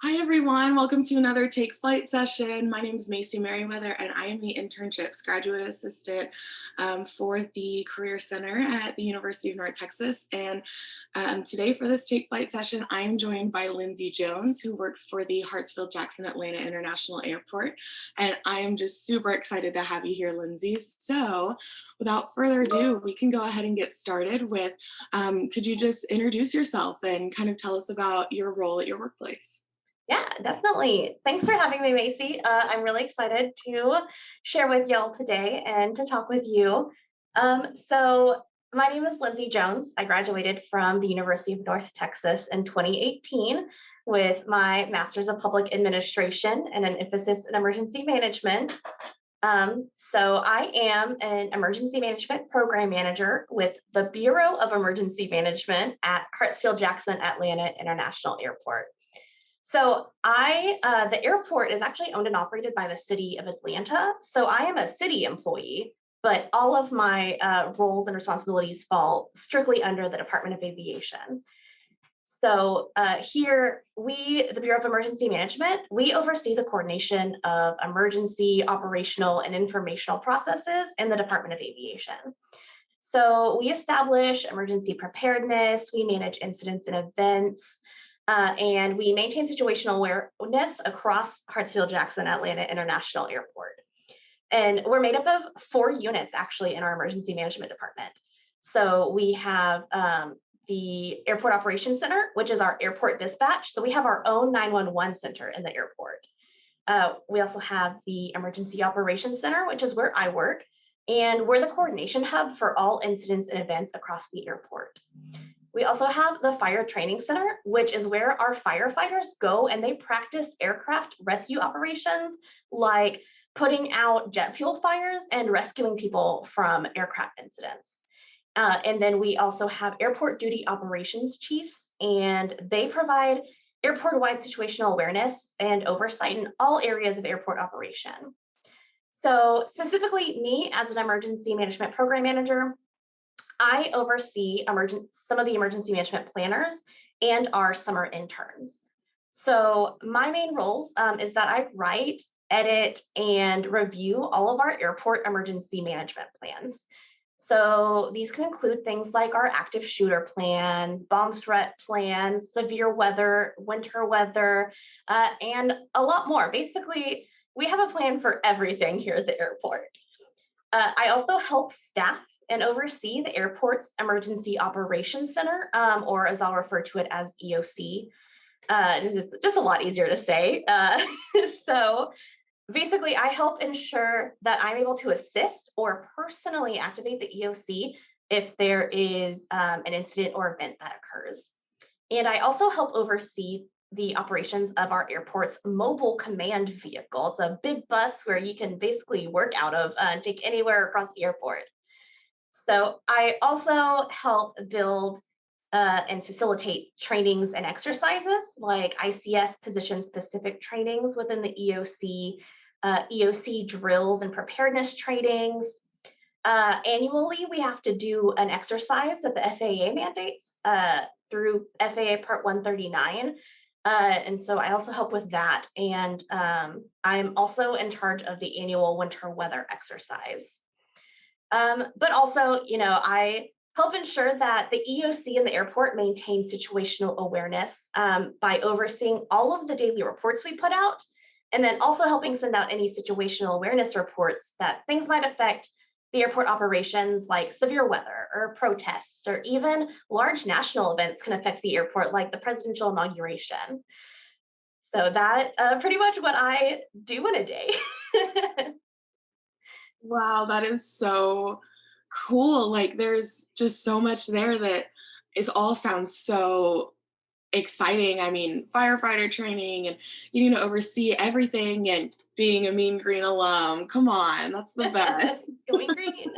Hi, everyone. Welcome to another Take Flight session. My name is Macy Merriweather, and I am the internships graduate assistant for the Career Center at the University of North Texas. And today for this Take Flight session, I am joined by Lindsay Jones, who works for the Hartsfield-Jackson Atlanta International Airport. And I am just super excited to have you here, Lindsay. So without further ado, we can go ahead and get started with, could you just introduce yourself and kind of tell us about your role at your workplace? Yeah, definitely. Thanks for having me, Macy. I'm really excited to share with y'all today and to talk with you. My name is Lindsay Jones. I graduated from the University of North Texas in 2018 with my Master's of Public Administration and an emphasis in emergency management. I am an emergency management program manager with the Bureau of Emergency Management at Hartsfield-Jackson Atlanta International Airport. The airport is actually owned and operated by the city of Atlanta. So I am a city employee, but all of my roles and responsibilities fall strictly under the Department of Aviation. The Bureau of Emergency Management, we oversee the coordination of emergency, operational, and informational processes in the Department of Aviation. So we establish emergency preparedness, we manage incidents and events, and we maintain situational awareness across Hartsfield-Jackson Atlanta International Airport. And we're made up of 4 units actually in our emergency management department. So we have the Airport Operations Center, which is our airport dispatch. So we have our own 911 center in the airport. We also have the Emergency Operations Center, which is where I work. And we're the coordination hub for all incidents and events across the airport. We also have the Fire Training Center, which is where our firefighters go and they practice aircraft rescue operations, like putting out jet fuel fires and rescuing people from aircraft incidents. And then we also have airport duty operations chiefs, and they provide airport-wide situational awareness and oversight in all areas of airport operation. So specifically me as an emergency management program manager, I oversee some of the emergency management planners and our summer interns. So my main roles is that I write, edit, and review all of our airport emergency management plans. So these can include things like our active shooter plans, bomb threat plans, severe weather, winter weather, and a lot more. Basically, we have a plan for everything here at the airport. I also help staff and oversee the airport's Emergency Operations Center, or as I'll refer to it as EOC. Just a lot easier to say. So basically, I help ensure that I'm able to assist or personally activate the EOC if there is an incident or event that occurs. And I also help oversee the operations of our airport's mobile command vehicle. It's a big bus where you can basically work out of and take anywhere across the airport. So I also help build and facilitate trainings and exercises like ICS position-specific trainings within the EOC, EOC drills and preparedness trainings. Annually, we have to do an exercise that the FAA mandates through FAA Part 139. And so I also help with that. And I'm also in charge of the annual winter weather exercise. But also, I help ensure that the EOC in the airport maintains situational awareness by overseeing all of the daily reports we put out, and then also helping send out any situational awareness reports that things might affect the airport operations, like severe weather or protests, or even large national events can affect the airport, like the presidential inauguration. So that's pretty much what I do in a day. Wow, that is so cool. Like, there's just so much there that is all sounds so exciting. I mean, firefighter training and you need to oversee everything and being a Mean Green alum. Come on, that's the best. Going green.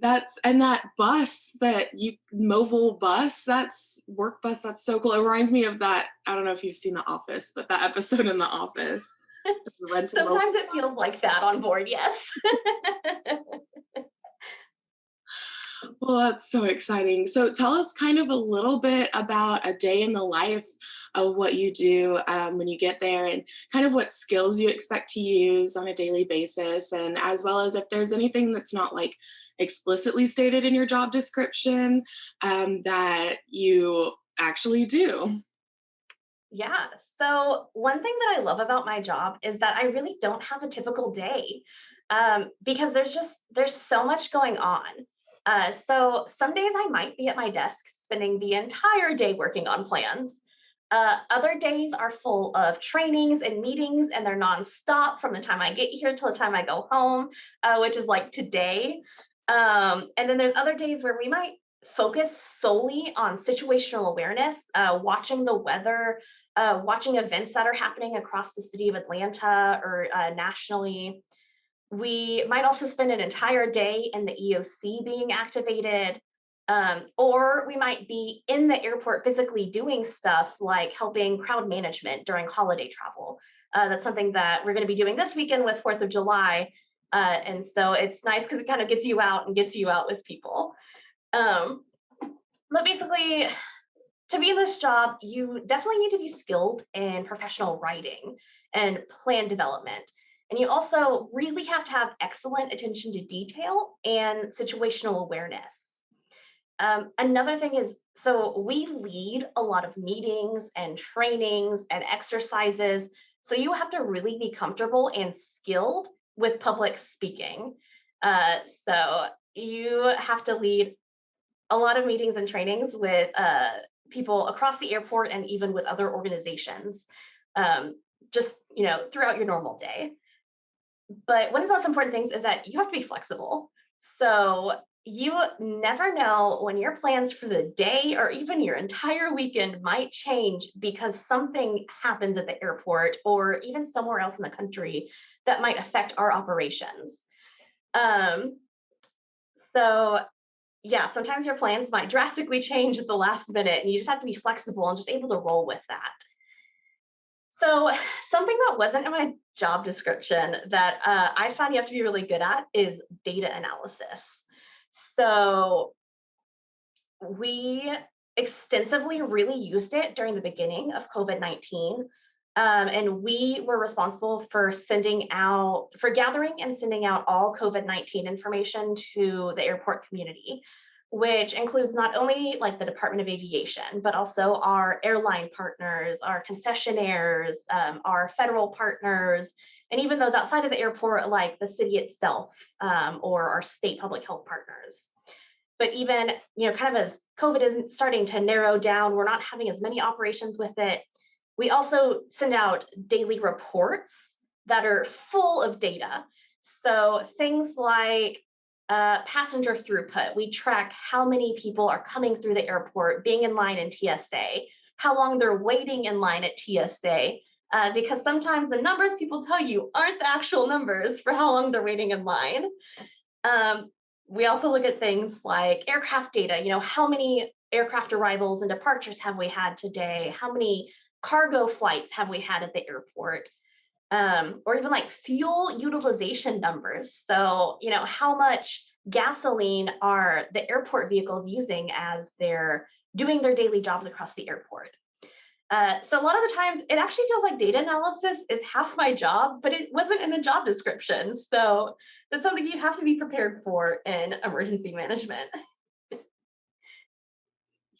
That bus that you mobile bus, that's work bus, that's so cool. It reminds me of that. I don't know if you've seen The Office, but that episode in The Office. The rental mobile. Sometimes it feels like that on board, yes. Well, that's so exciting. So tell us kind of a little bit about a day in the life of what you do when you get there and kind of what skills you expect to use on a daily basis, and as well as if there's anything that's not like explicitly stated in your job description that you actually do. Yeah. So one thing that I love about my job is that I really don't have a typical day because there's so much going on. So some days I might be at my desk spending the entire day working on plans. Other days are full of trainings and meetings, and they're nonstop from the time I get here till the time I go home, which is like today. And then there's other days where we might focus solely on situational awareness, watching the weather, watching events that are happening across the city of Atlanta or nationally. We might also spend an entire day in the EOC being activated, or we might be in the airport physically doing stuff like helping crowd management during holiday travel. That's something that we're going to be doing this weekend with 4th of July. And so it's nice because it kind of gets you out and gets you out with people. Um, but basically, to be in this job, you definitely need to be skilled in professional writing and plan development. And you also really have to have excellent attention to detail and situational awareness. Another thing is, so we lead a lot of meetings and trainings and exercises. So you have to really be comfortable and skilled with public speaking. So you have to lead a lot of meetings and trainings with people across the airport and even with other organizations, um, just throughout your normal day. But one of the most important things is that you have to be flexible. So you never know when your plans for the day or even your entire weekend might change because something happens at the airport or even somewhere else in the country that might affect our operations. Um, so yeah, sometimes your plans might drastically change at the last minute, and you just have to be flexible and just able to roll with that. So, something that wasn't in my job description that I found you have to be really good at is data analysis. So, we extensively really used it during the beginning of COVID-19. And we were responsible for gathering and sending out all COVID-19 information to the airport community, which includes not only like the Department of Aviation, but also our airline partners, our concessionaires, our federal partners, and even those outside of the airport, like the city itself, or our state public health partners. But even, kind of as COVID isn't starting to narrow down, we're not having as many operations with it. We also send out daily reports that are full of data. So things like passenger throughput. We track how many people are coming through the airport, being in line in TSA, how long they're waiting in line at TSA, because sometimes the numbers people tell you aren't the actual numbers for how long they're waiting in line. Um, we also look at things like aircraft data, how many aircraft arrivals and departures have we had today? How many cargo flights have we had at the airport? Or even like fuel utilization numbers. So, how much gasoline are the airport vehicles using as they're doing their daily jobs across the airport? So a lot of the times it actually feels like data analysis is half my job, but it wasn't in the job description. So that's something you have to be prepared for in emergency management.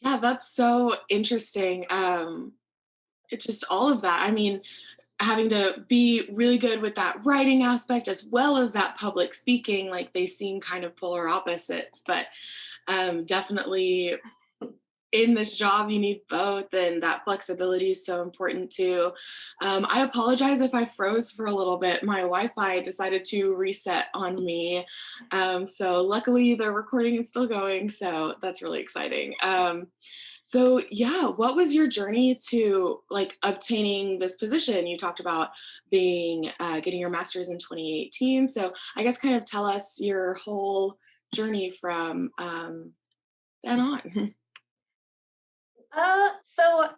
Yeah, that's so interesting. It's just all of that. I mean, having to be really good with that writing aspect as well as that public speaking, like they seem kind of polar opposites, but definitely in this job you need both, and that flexibility is so important too. I apologize if I froze for a little bit. My Wi-Fi decided to reset on me, so luckily the recording is still going, so that's really exciting. So yeah, what was your journey to like obtaining this position? You talked about being getting your master's in 2018, so I guess kind of tell us your whole journey from then on. So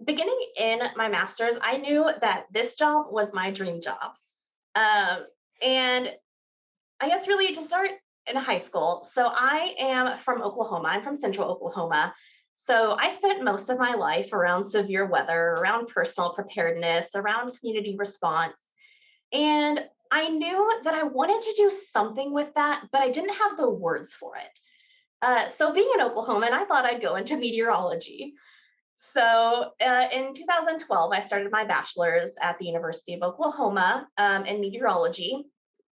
beginning in my master's, I knew that this job was my dream job. Um, and I guess really to start in high school. So I am from Oklahoma. I'm from Central Oklahoma. So I spent most of my life around severe weather, around personal preparedness, around community response. And I knew that I wanted to do something with that, but I didn't have the words for it. So being an Oklahoman, I thought I'd go into meteorology. So in 2012, I started my bachelor's at the University of Oklahoma in meteorology.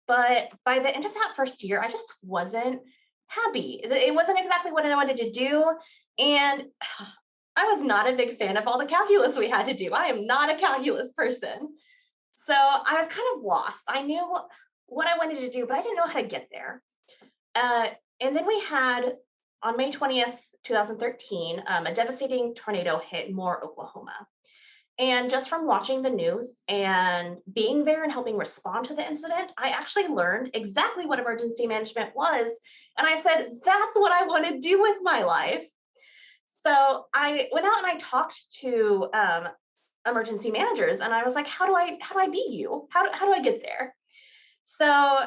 But by the end of that first year, I just wasn't happy. It wasn't exactly what I wanted to do. And I was not a big fan of all the calculus we had to do. I am not a calculus person. So I was kind of lost. I knew what I wanted to do, but I didn't know how to get there. Uh, and then we had on May 20th, 2013, a devastating tornado hit Moore, Oklahoma. And just from watching the news and being there and helping respond to the incident, I actually learned exactly what emergency management was. And I said, that's what I want to do with my life. So I went out and I talked to emergency managers and I was like, how do I be you? How do I get there? So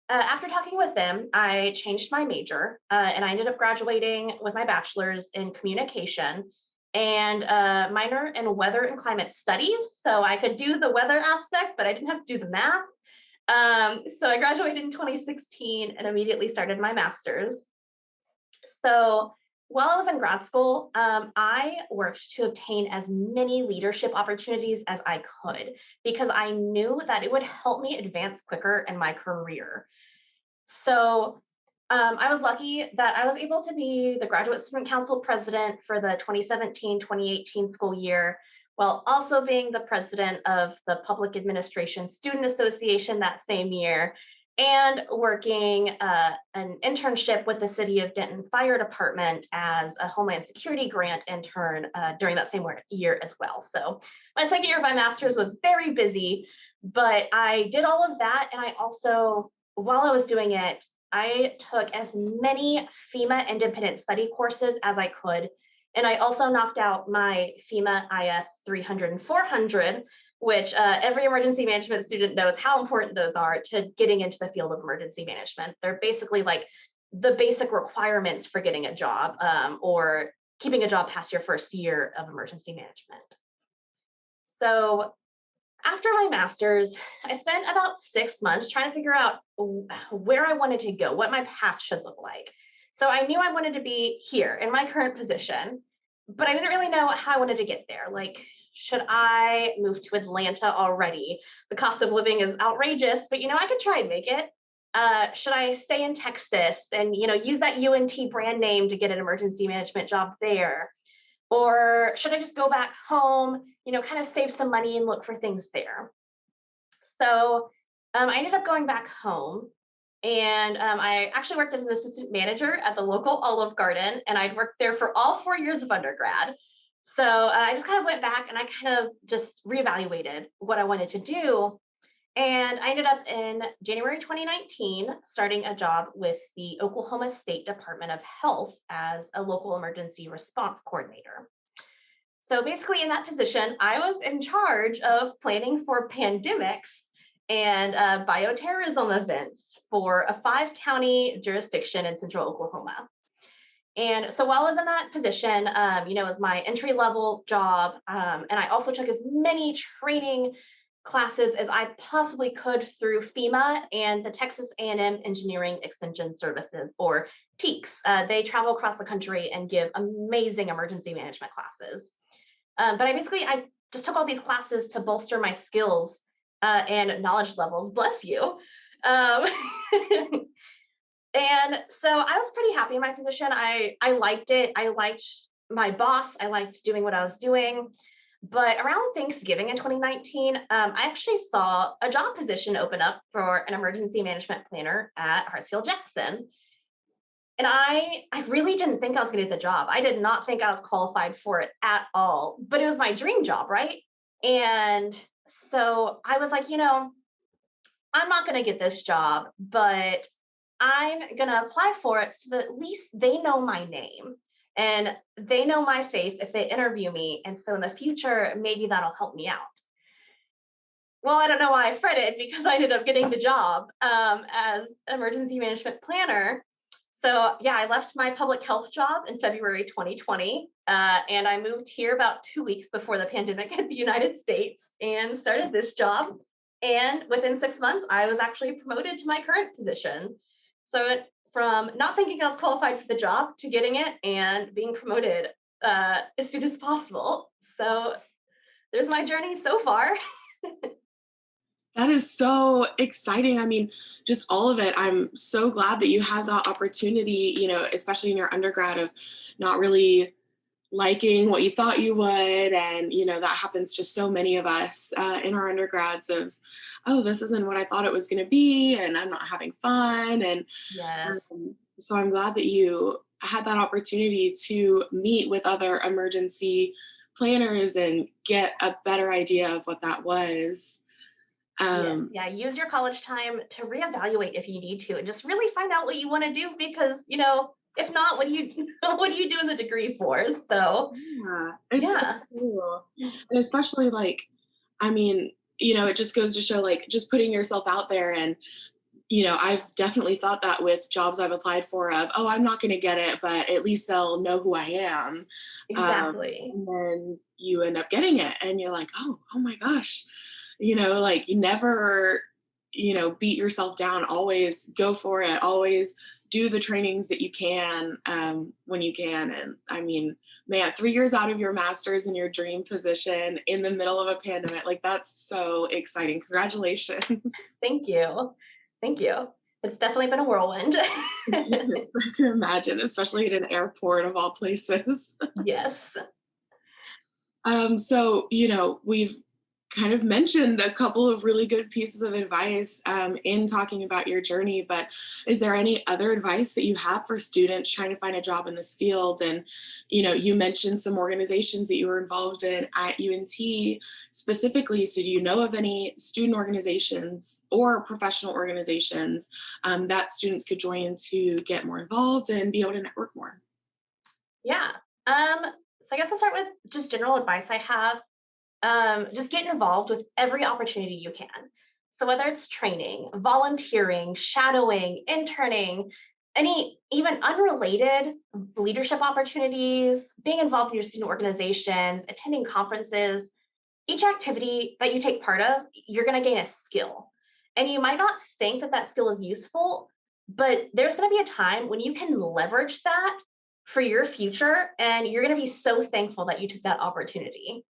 after talking with them, I changed my major and I ended up graduating with my bachelor's in communication and a minor in weather and climate studies. So I could do the weather aspect, but I didn't have to do the math. So I graduated in 2016 and immediately started my master's. So while I was in grad school, I worked to obtain as many leadership opportunities as I could because I knew that it would help me advance quicker in my career. So I was lucky that I was able to be the Graduate Student Council president for the 2017-2018 school year, while also being the president of the Public Administration Student Association that same year, and working an internship with the City of Denton Fire Department as a Homeland Security grant intern during that same year as well. So my second year of my master's was very busy, but I did all of that. And I also, while I was doing it, I took as many FEMA independent study courses as I could. And I also knocked out my FEMA IS 300 and 400, which every emergency management student knows how important those are to getting into the field of emergency management. They're basically like the basic requirements for getting a job or keeping a job past your first year of emergency management. So after my master's, I spent about 6 months trying to figure out where I wanted to go, what my path should look like. So I knew I wanted to be here in my current position, but I didn't really know how I wanted to get there. Like, should I move to Atlanta already? The cost of living is outrageous, but I could try and make it. Should I stay in Texas and use that UNT brand name to get an emergency management job there? Or should I just go back home, kind of save some money and look for things there? So I ended up going back home and I actually worked as an assistant manager at the local Olive Garden and I'd worked there for all 4 years of undergrad. So I just kind of went back and I kind of just reevaluated what I wanted to do. And I ended up in January 2019 starting a job with the Oklahoma State Department of Health as a local emergency response coordinator. So basically, in that position, I was in charge of planning for pandemics and bioterrorism events for a 5 county jurisdiction in central Oklahoma. And so while I was in that position, it was my entry level job. And I also took as many training classes as I possibly could through FEMA and the Texas A&M Engineering Extension Services, or TEEX. They travel across the country and give amazing emergency management classes. But I just took all these classes to bolster my skills and knowledge levels. Bless you. Um, and so I was pretty happy in my position. I liked it. I liked my boss. I liked doing what I was doing. But around Thanksgiving in 2019, I actually saw a job position open up for an emergency management planner at Hartsfield Jackson. And I really didn't think I was going to get the job. I did not think I was qualified for it at all, but it was my dream job, right? And so I was like, I'm not going to get this job, but I'm going to apply for it so that at least they know my name and they know my face if they interview me. And so in the future, maybe that'll help me out. well, I don't know why I fretted because I ended up getting the job as emergency management planner. So yeah, I left my public health job in February 2020, and I moved here about 2 weeks before the pandemic hit the United States and started this job. And within 6 months, I was actually promoted to my current position. So from not thinking I was qualified for the job to getting it and being promoted as soon as possible. So there's my journey so far. That is so exciting. I mean, just all of it. I'm so glad that you had that opportunity, especially in your undergrad of not really liking what you thought you would. And, that happens to so many of us in our undergrads of, oh, this isn't what I thought it was going to be. And I'm not having fun. And Yes. so I'm glad that you had that opportunity to meet with other emergency planners and get a better idea of what that was. Yes, Um, yeah, use your college time to reevaluate if you need to and just really find out what you want to do because, if not, what do you what are you doing the degree for? So, Yeah, it's so yeah. cool. And especially like, I mean, it just goes to show like just putting yourself out there and, I've definitely thought that with jobs I've applied for of, oh, I'm not going to get it, but at least they'll know who I am. Exactly. And then you end up getting it and you're like, oh my gosh, like you never, beat yourself down, always go for it, always do the trainings that you can when you can. And I mean, man, 3 years out of your master's in your dream position in the middle of a pandemic, like that's so exciting. Congratulations. Thank you. Thank you. It's definitely been a whirlwind. I can imagine, especially at an airport of all places. Yes. So, we've kind of mentioned a couple of really good pieces of advice in talking about your journey, but is there any other advice that you have for students trying to find a job in this field? And, you mentioned some organizations that you were involved in at UNT specifically. So, do you know of any student organizations or professional organizations that students could join to get more involved and be able to network more? Yeah. So I guess I'll start with just general advice I have. Just get involved with every opportunity you can. So whether it's training, volunteering, shadowing, interning, any even unrelated leadership opportunities, being involved in your student organizations, attending conferences, each activity that you take part of, you're going to gain a skill. And you might not think that that skill is useful, but there's going to be a time when you can leverage that for your future, and you're going to be so thankful that you took that opportunity.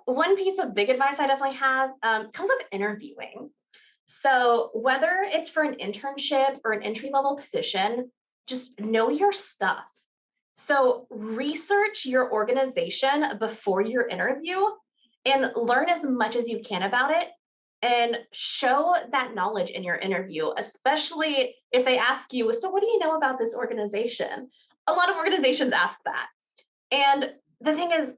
One piece of big advice I definitely have comes with interviewing. So, whether it's for an internship or an entry level position, just know your stuff. So, research your organization before your interview and learn as much as you can about it and show that knowledge in your interview, especially if they ask you, so what do you know about this organization? A lot of organizations ask that. And the thing is,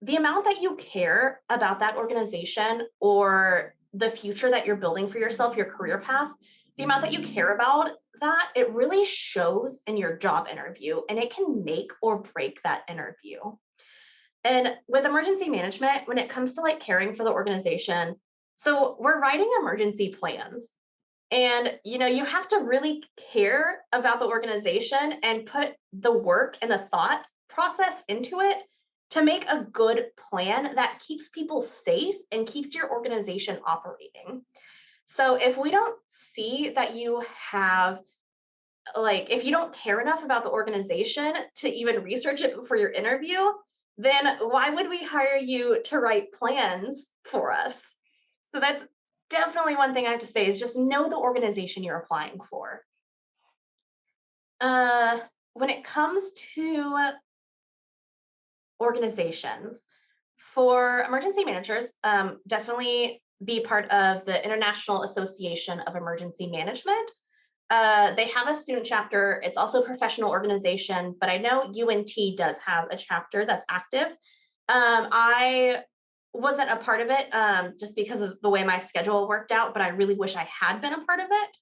the amount that you care about that organization or the future that you're building for yourself, your career path, the amount that you care about that, it really shows in your job interview and it can make or break that interview. And with emergency management, when it comes to like caring for the organization, so we're writing emergency plans. And you have to really care about the organization and put the work and the thought process into it to make a good plan that keeps people safe and keeps your organization operating. So if we don't see that you have if you don't care enough about the organization to even research it before your interview, then why would we hire you to write plans for us? So that's definitely one thing I have to say is just know the organization you're applying for. Uh, when it comes to organizations, for emergency managers, definitely be part of the International Association of Emergency Management. They have a student chapter. It's also a professional organization, but I know UNT does have a chapter that's active. I wasn't a part of it just because of the way my schedule worked out, but I really wish I had been a part of it.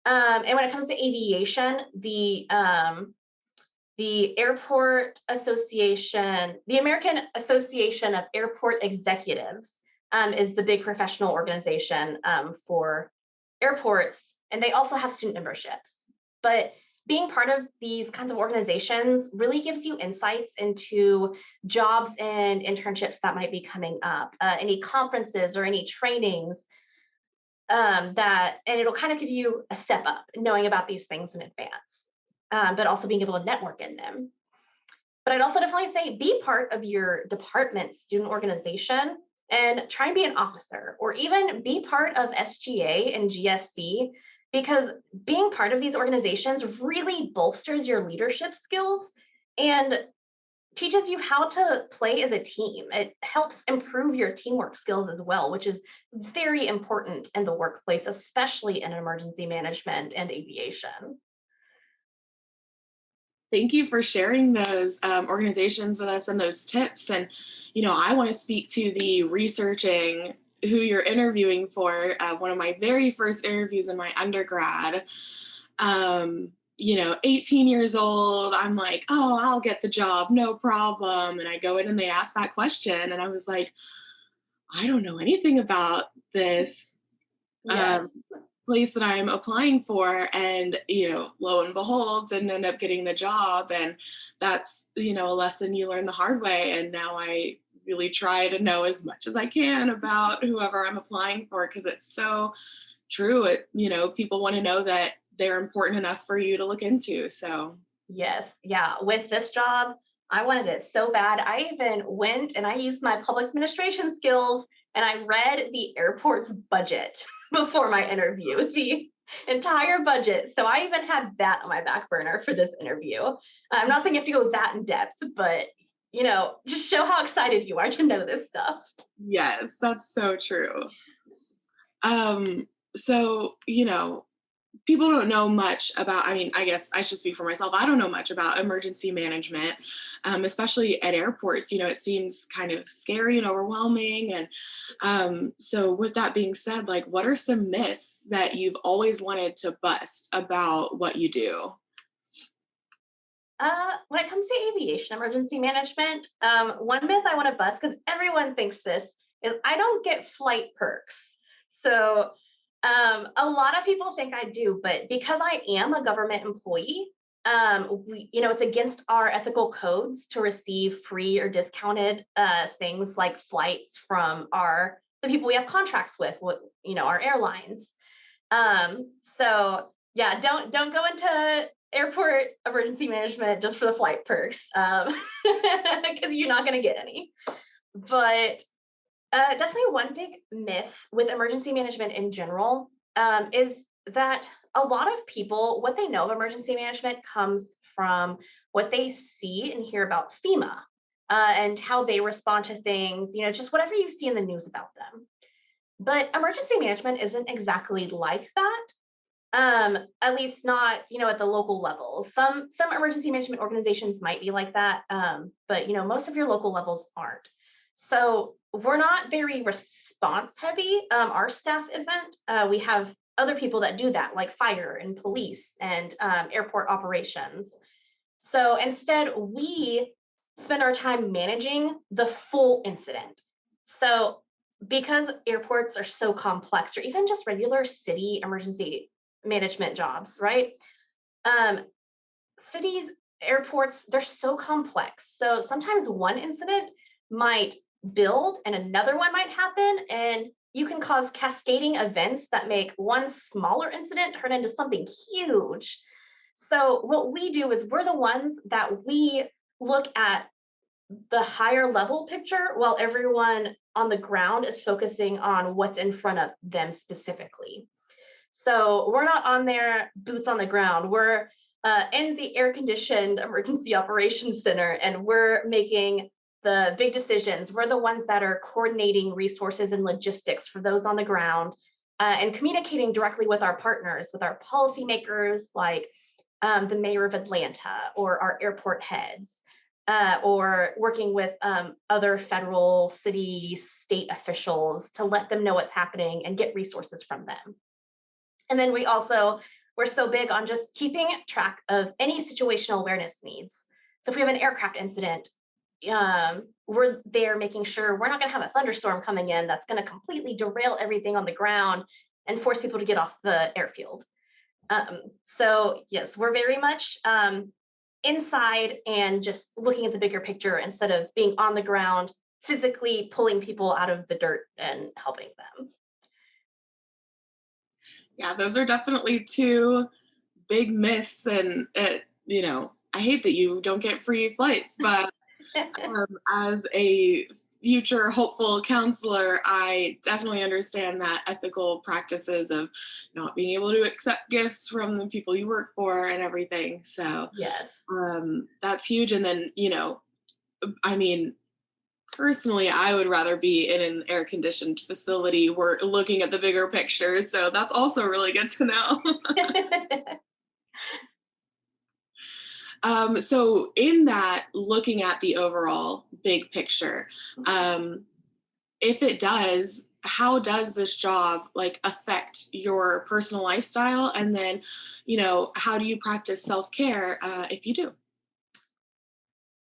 And when it comes to aviation, the Airport Association, the American Association of Airport Executives, is the big professional organization for airports, and they also have student memberships. But being part of these kinds of organizations really gives you insights into jobs and internships that might be coming up, any conferences or any trainings and it'll kind of give you a step up knowing about these things in advance, but also being able to network in them. But I'd also definitely say be part of your department student organization and try and be an officer or even be part of SGA and GSC, because being part of these organizations really bolsters your leadership skills and teaches you how to play as a team. It helps improve your teamwork skills as well, which is very important in the workplace, especially in emergency management and aviation. Thank you for sharing those organizations with us and those tips. And, I want to speak to the researching who you're interviewing for. One of my very first interviews in my undergrad, 18 years old, I'm like, oh, I'll get the job, no problem. And I go in and they ask that question. And I was like, I don't know anything about this. Yes. Um, place that I'm applying for, and lo and behold, didn't end up getting the job. And that's a lesson you learn the hard way. And now I really try to know as much as I can about whoever I'm applying for, because it's so true. People want to know that they're important enough for you to look into. So Yes. Yeah. With this job, I wanted it so bad. I even went and I used my public administration skills and I read the airport's budget before my interview, the entire budget. So I even had that on my back burner for this interview. I'm not saying you have to go that in depth, but just show how excited you are to know this stuff. yes, that's so true. So people don't know much about, I mean, I guess I should speak for myself. I don't know much about emergency management, especially at airports. It seems kind of scary and overwhelming. And so, with that being said, like, what are some myths that you've always wanted to bust about what you do? When it comes to aviation emergency management, one myth I want to bust, because everyone thinks this, is I don't get flight perks. So a lot of people think I do, but because I am a government employee, it's against our ethical codes to receive free or discounted things like flights from the people we have contracts with our airlines. So yeah, don't go into airport emergency management just for the flight perks, because you're not going to get any. But definitely one big myth with emergency management in general is that a lot of people, what they know of emergency management comes from what they see and hear about FEMA and how they respond to things, just whatever you see in the news about them. But emergency management isn't exactly like that. At least not, at the local level. Some emergency management organizations might be like that, but most of your local levels aren't. So we're not very response heavy. Our staff isn't. We have other people that do that, like fire and police and airport operations. So instead, we spend our time managing the full incident. So because airports are so complex, or even just regular city emergency management jobs, right? Cities, airports, they're so complex. So sometimes one incident might build and another one might happen, and you can cause cascading events that make one smaller incident turn into something huge. So what we do is we're the ones that we look at the higher level picture while everyone on the ground is focusing on what's in front of them specifically. So we're not on there boots on the ground. We're in the air conditioned emergency operations center, and we're making the big decisions. We're the ones that are coordinating resources and logistics for those on the ground and communicating directly with our partners, with our policymakers, like the mayor of Atlanta or our airport heads, or working with other federal, city, state officials to let them know what's happening and get resources from them. And then we're so big on just keeping track of any situational awareness needs. So if we have an aircraft incident, we're there making sure we're not going to have a thunderstorm coming in that's going to completely derail everything on the ground and force people to get off the airfield. So yes, we're very much inside and just looking at the bigger picture instead of being on the ground, physically pulling people out of the dirt and helping Yeah, those are definitely two big myths, and I hate that you don't get free flights, but them. as a future hopeful counselor, I definitely understand that ethical practices of not being able to accept gifts from the people you work for and everything. So Yes. that's huge. And then, I mean, personally, I would rather be in an air conditioned facility. We're looking at the bigger picture. So that's also really good to know. So, in that, looking at the overall big picture, um, if it does, how does this job like affect your personal lifestyle? And then, how do you practice self care if you do?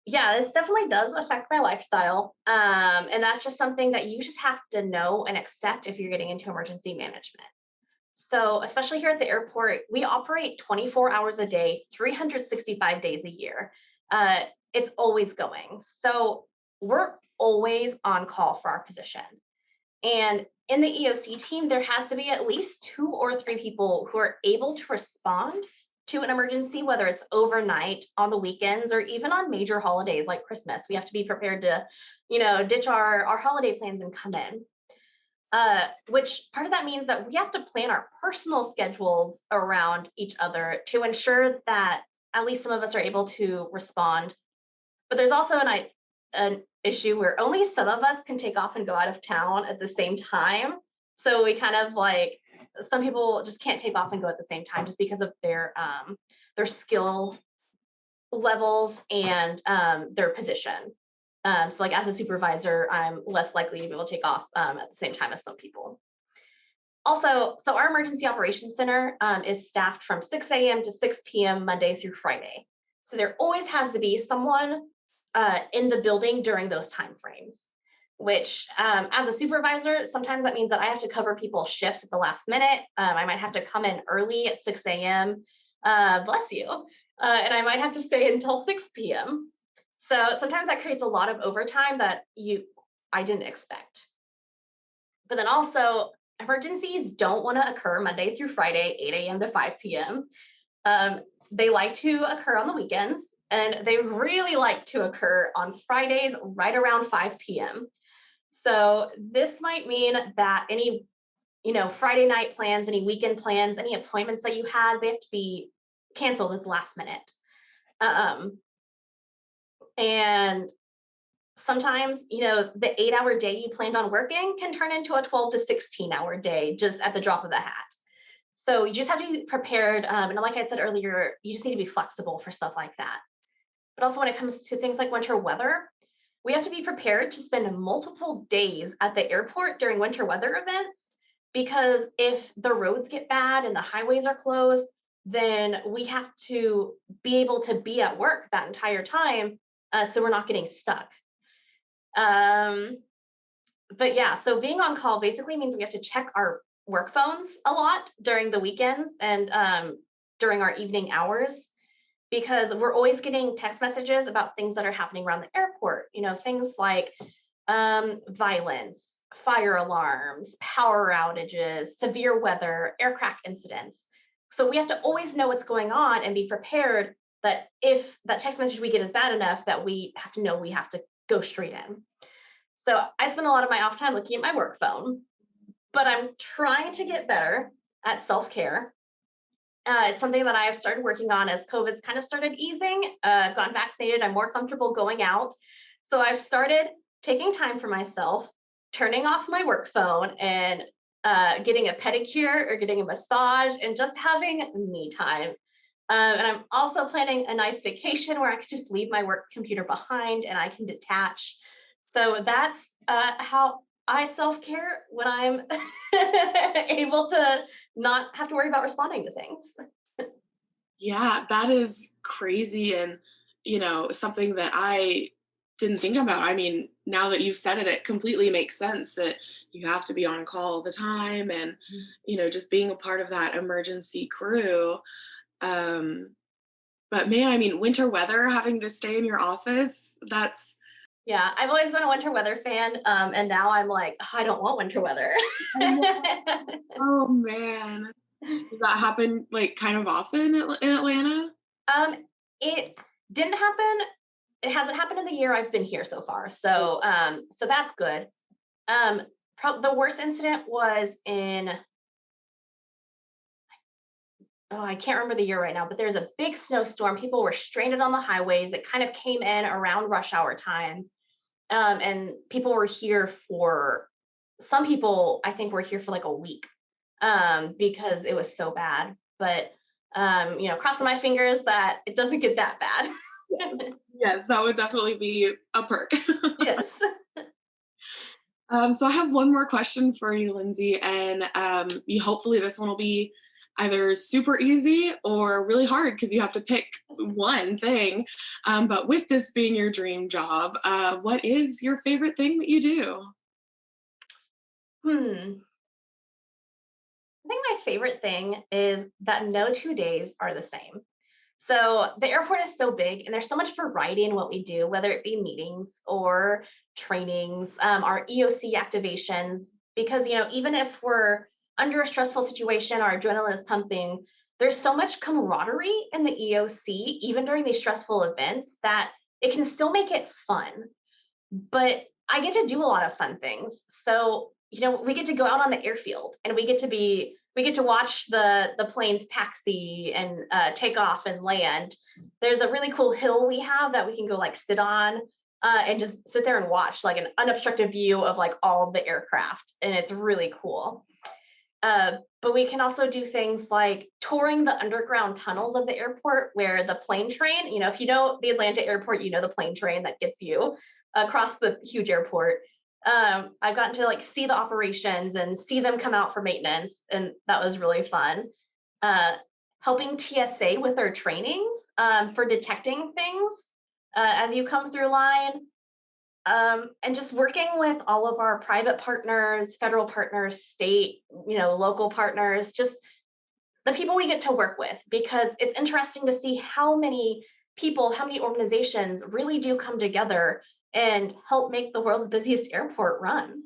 Yeah, this definitely does affect my lifestyle. And that's just something that you just have to know and accept if you're getting into emergency management. So, especially here at the airport, we operate 24 hours a day, 365 days a year. Uh, it's always going. So, we're always on call for our position. And in the EOC team, there has to be at least 2 or 3 people who are able to respond to an emergency, whether it's overnight, on the weekends, or even on major holidays like Christmas. We have to be prepared to, ditch our holiday plans and come in. Which part of that means that we have to plan our personal schedules around each other to ensure that at least some of us are able to respond. But there's also an issue where only some of us can take off and go out of town at the same time. So we kind of like some people just can't take off and go at the same time just because of their skill levels and their position. So like as a supervisor, I'm less likely to be able to take off at the same time as some people. Also, so our emergency operations center is staffed from 6 a.m. to 6 p.m. Monday through Friday. So there always has to be someone in the building during those time frames. Which, as a supervisor, sometimes that means that I have to cover people's shifts at the last minute. I might have to come in early at 6 a.m. Bless you, and I might have to stay until 6 p.m. So sometimes that creates a lot of overtime that I didn't expect. But then also, emergencies don't want to occur Monday through Friday, 8 a.m. to 5 p.m. Um, they like to occur on the weekends, and they really like to occur on Fridays right around 5 p.m. So this might mean that any, Friday night plans, any weekend plans, any appointments that you had, they have to be canceled at the last minute. Um, and sometimes, the 8-hour day you planned on working can turn into a 12 to 16-hour day just at the drop of the hat. So you just have to be prepared. And like I said earlier, you just need to be flexible for stuff like that. But also when it comes to things like winter weather, we have to be prepared to spend multiple days at the airport during winter weather events because if the roads get bad and the highways are closed, then we have to be able to be at work that entire time so we're not getting stuck. Um, but yeah, so being on call basically means we have to check our work phones a lot during the weekends and during our evening hours because we're always getting text messages about things that are happening around the airport. Things like violence, fire alarms, power outages, severe weather, aircraft incidents. So we have to always know what's going on and be prepared that if that text message we get is bad enough that we have to know we have to go straight in. So I spend a lot of my off time looking at my work phone, but I'm trying to get better at self care. It's something that I have started working on as COVID's kind of started easing. I've gotten vaccinated. I'm more comfortable going out. So I've started taking time for myself, turning off my work phone and getting a pedicure or getting a massage and just having me time. And I'm also planning a nice vacation where I could just leave my work computer behind and I can detach. So that's how I self care when I'm able to not have to worry about responding to things. Yeah, that is crazy, and something that I didn't think about. I mean, now that you've said it, it completely makes sense that you have to be on call all the time and, just being a part of that emergency crew. Um, but man, I mean, winter weather, having to stay in your office, that's, Yeah, I've always been a winter weather fan, and now I'm like, "Oh, I don't want winter weather." oh, no. Oh man. Does that happen like kind of often in Atlanta? Um, it didn't happen. It hasn't happened in the year I've been here so far, so so that's good. Um, the worst incident was in, oh, I can't remember the year right now, but there's a big snowstorm. People were stranded on the highways. It kind of came in around rush hour time, and people were here for, some people I think were here for like a week, because it was so bad. But crossing my fingers that it doesn't get that bad. Yes. Yes, that would definitely be a perk. Yes. So I have one more question for you, Lindsay, and you hopefully this one will be either super easy or really hard because you have to pick one thing. But with this being your dream job, what is your favorite thing that you do? Hmm. I think my favorite thing is that no 2 days are the same. So the airport is so big and there's so much variety in what we do, whether it be meetings or trainings, our EOC activations, because even if we're under a stressful situation, our adrenaline is pumping, there's so much camaraderie in the EOC, even during these stressful events, that it can still make it fun. But I get to do a lot of fun things. So, we get to go out on the airfield and we get to watch the planes taxi and take off and land. There's a really cool hill we have that we can go like sit on, and just sit there and watch like an unobstructed view of like all of the aircraft. And it's really cool. But we can also do things like touring the underground tunnels of the airport where the plane train, if you know the Atlanta airport, you know the plane train that gets you across the huge airport. I've gotten to like see the operations and see them come out for maintenance, and that was really fun. Uh, Helping TSA with their trainings, for detecting things as you come through line, and just working with all of our private partners, federal partners, state, local partners, just the people we get to work with, because it's interesting to see how many people, how many organizations really do come together and help make the world's busiest airport run.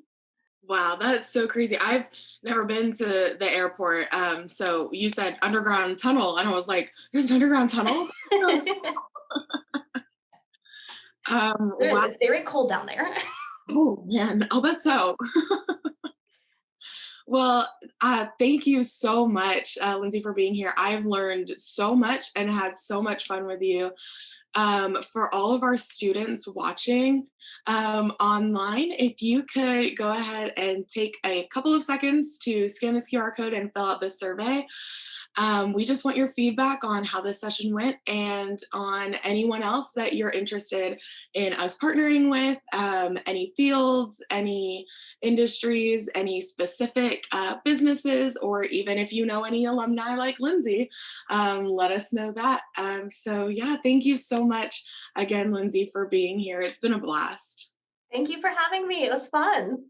Wow, that's so crazy. I've never been to the airport. So you said underground tunnel, and I was like, "There's an underground tunnel." Wow. It's very cold down there. Oh man, I'll bet so. Well, thank you so much, Lindsay, for being here. I've learned so much and had so much fun with you. For all of our students watching online, if you could go ahead and take a couple of seconds to scan this QR code and fill out this survey. We just want your feedback on how this session went and on anyone else that you're interested in us partnering with, any fields, any industries, any specific businesses, or even if you know any alumni like Lindsay, let us know that. So, yeah, thank you so much again, Lindsay, for being here. It's been a blast. Thank you for having me. It was fun.